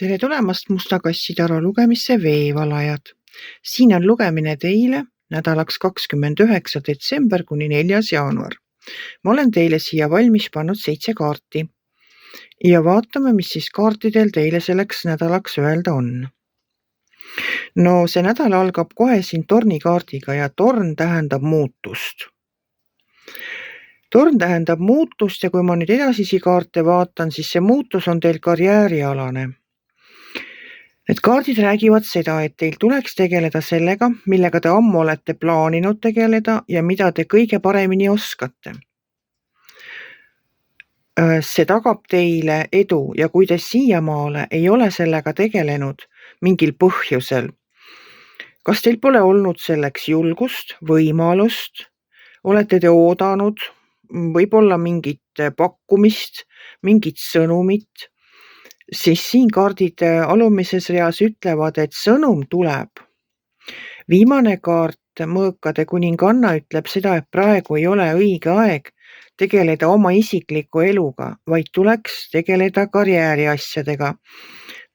Tere tulemast Musta kassitaro lugemisse Veevalajad. Siin on lugemine teile nädalaks 29. detsember kuni 4. jaanuar. Ma olen teile siia valmis pannud 7 kaarti. Ja vaatame, mis siis kaartidel teile selleks nädalaks öelda on. No see nädal algab kohe siin tornikaardiga ja torn tähendab muutust. Torn tähendab muutust ja kui ma nüüd edasisi kaarte vaatan, siis see muutus on teil karjäärialane. Need kaardid räägivad seda, et teil tuleks tegeleda sellega, millega te ammu olete plaaninud tegeleda ja mida te kõige paremini oskate. See tagab teile edu ja kui te siiamaale ei ole sellega tegelenud mingil põhjusel, kas teil pole olnud selleks julgust, võimalust, olete te oodanud võib-olla mingit pakkumist, mingit sõnumit, siis siin kaardid alumises reas ütlevad, et sõnum tuleb. Viimane kaart Mõõkade kuninganna ütleb seda, et praegu ei ole õige aeg tegeleda oma isikliku eluga, vaid tuleks tegeleda karjääriasjadega.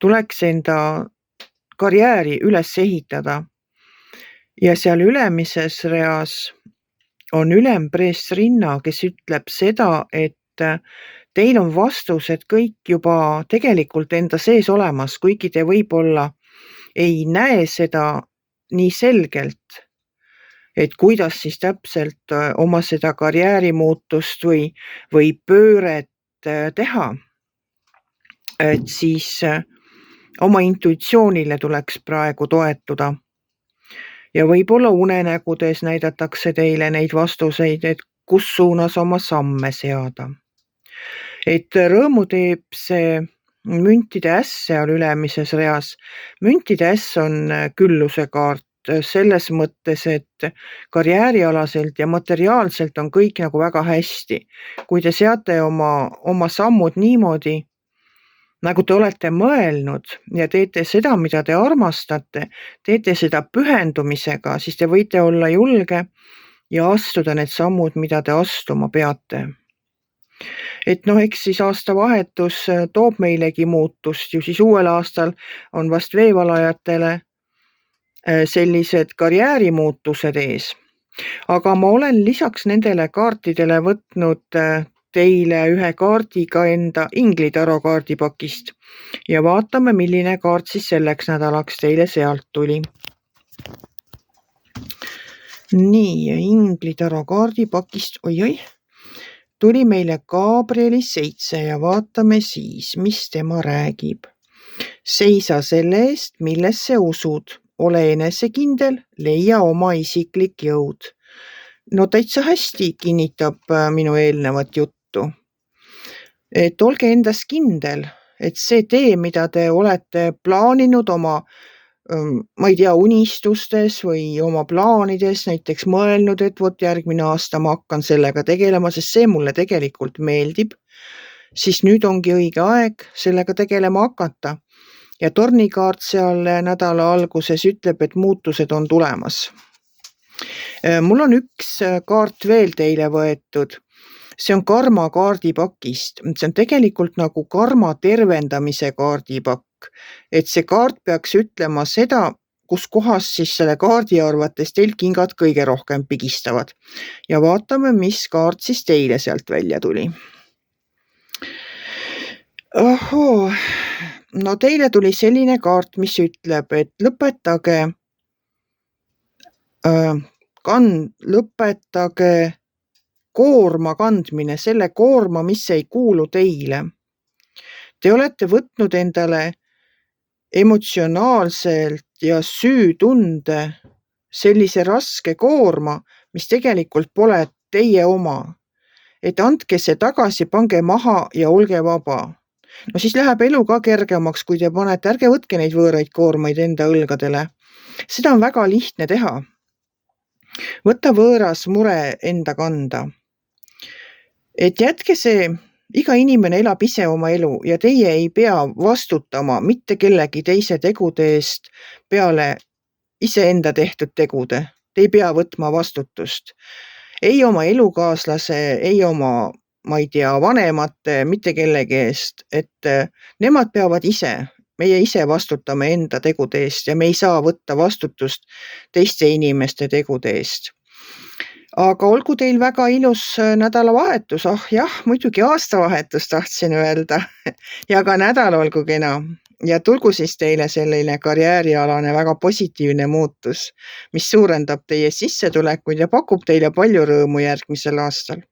Tuleks enda karjääri üles ehitada. Ja seal ülemises reas on ülempreestrinna, kes ütleb seda, et teil on vastused kõik juba tegelikult enda sees olemas, kuigi te võib-olla ei näe seda nii selgelt, et kuidas siis täpselt oma seda karjäärimuutust või pööret teha. Et siis oma intuitsioonile tuleks praegu toetuda. Ja võib-olla unenägudes näidatakse teile neid vastuseid, et kus suunas oma samme seada. Et rõõmu teeb see müntide äss seal ülemises reas. Müntide äss on külluse kaart selles mõttes, et karjäärialaselt ja materiaalselt on kõik nagu väga hästi. Kui te seate oma sammud niimoodi, nagu te olete mõelnud ja teete seda, mida te armastate, teete seda pühendumisega, siis te võite olla julge ja astuda need sammud, mida te astuma peate. Et eks siis aastavahetus toob meilegi muutust, ju siis uuel aastal on vast veevalajatele sellised karjäärimuutused ees. Aga ma olen lisaks nendele kaartidele võtnud teile ühe kaardiga enda inglitaro kaardipakist ja vaatame, milline kaart siis selleks nädalaks teile sealt tuli. Nii, inglitaro kaardipakist, oi, tuli meile Gabrieli 7 ja vaatame siis, mis tema räägib. Seisa selle eest, millesse usud, ole enesekindel, leia oma isiklik jõud. No täitsa hästi kinnitab minu eelnevat juttu. Et olge endas kindel, et see tee, mida te olete plaaninud oma ma ei tea, unistustes või oma plaanides, näiteks mõelnud, et vot järgmine aasta ma hakkan sellega tegelema, sest see mulle tegelikult meeldib, siis nüüd ongi õige aeg sellega tegelema hakata. Ja tornikaart seal nädala alguses ütleb, et muutused on tulemas. Mul on üks kaart veel teile võetud. See on karma kaardipakist. See on tegelikult nagu karma tervendamise kaardipakk. Et see kaart peaks ütlema seda, kus kohas siis selle kaardi arvates teil kingad kõige rohkem pigistavad. Ja vaatame, mis kaart siis teile sealt välja tuli. Ohoo, no teile tuli selline kaart, mis ütleb, et lõpetage koorma kandmine, selle koorma, mis ei kuulu teile. Te olete võtnud endale emotsionaalselt ja süütunde sellise raske koorma, mis tegelikult pole teie oma. Et andke see tagasi, pange maha ja olge vaba. No siis läheb elu ka kergemaks, kui te panete, ärge võtke neid võõraid koormaid enda õlgadele. Seda on väga lihtne teha. Võta võõras mure enda kanda. Et jätke see, iga inimene elab ise oma elu ja teie ei pea vastutama mitte kellegi teise tegude eest peale iseenda tehtud tegude. Te ei pea võtma vastutust. Ei oma elukaaslase, ei oma, ma ei tea, vanemate, mitte kellegi eest. Et nemad peavad ise Meie ise vastutame enda tegude eest ja me ei saa võtta vastutust teiste inimeste tegude eest. Aga olgu teil väga ilus nädalavahetus. Jah, muidugi aastavahetus tahtsin öelda. Ja ka nädal olgu kena. Ja tulgu siis teile selline karjäärialane väga positiivne muutus, mis suurendab teie sissetulekuid ja pakub teile palju rõõmu järgmisel aastal.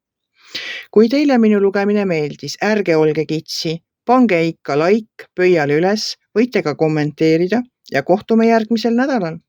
Kui teile minu lugemine meeldis, ärge olge kitsi, pange ikka like pöial üles, võite ka kommenteerida ja kohtume järgmisel nädalal.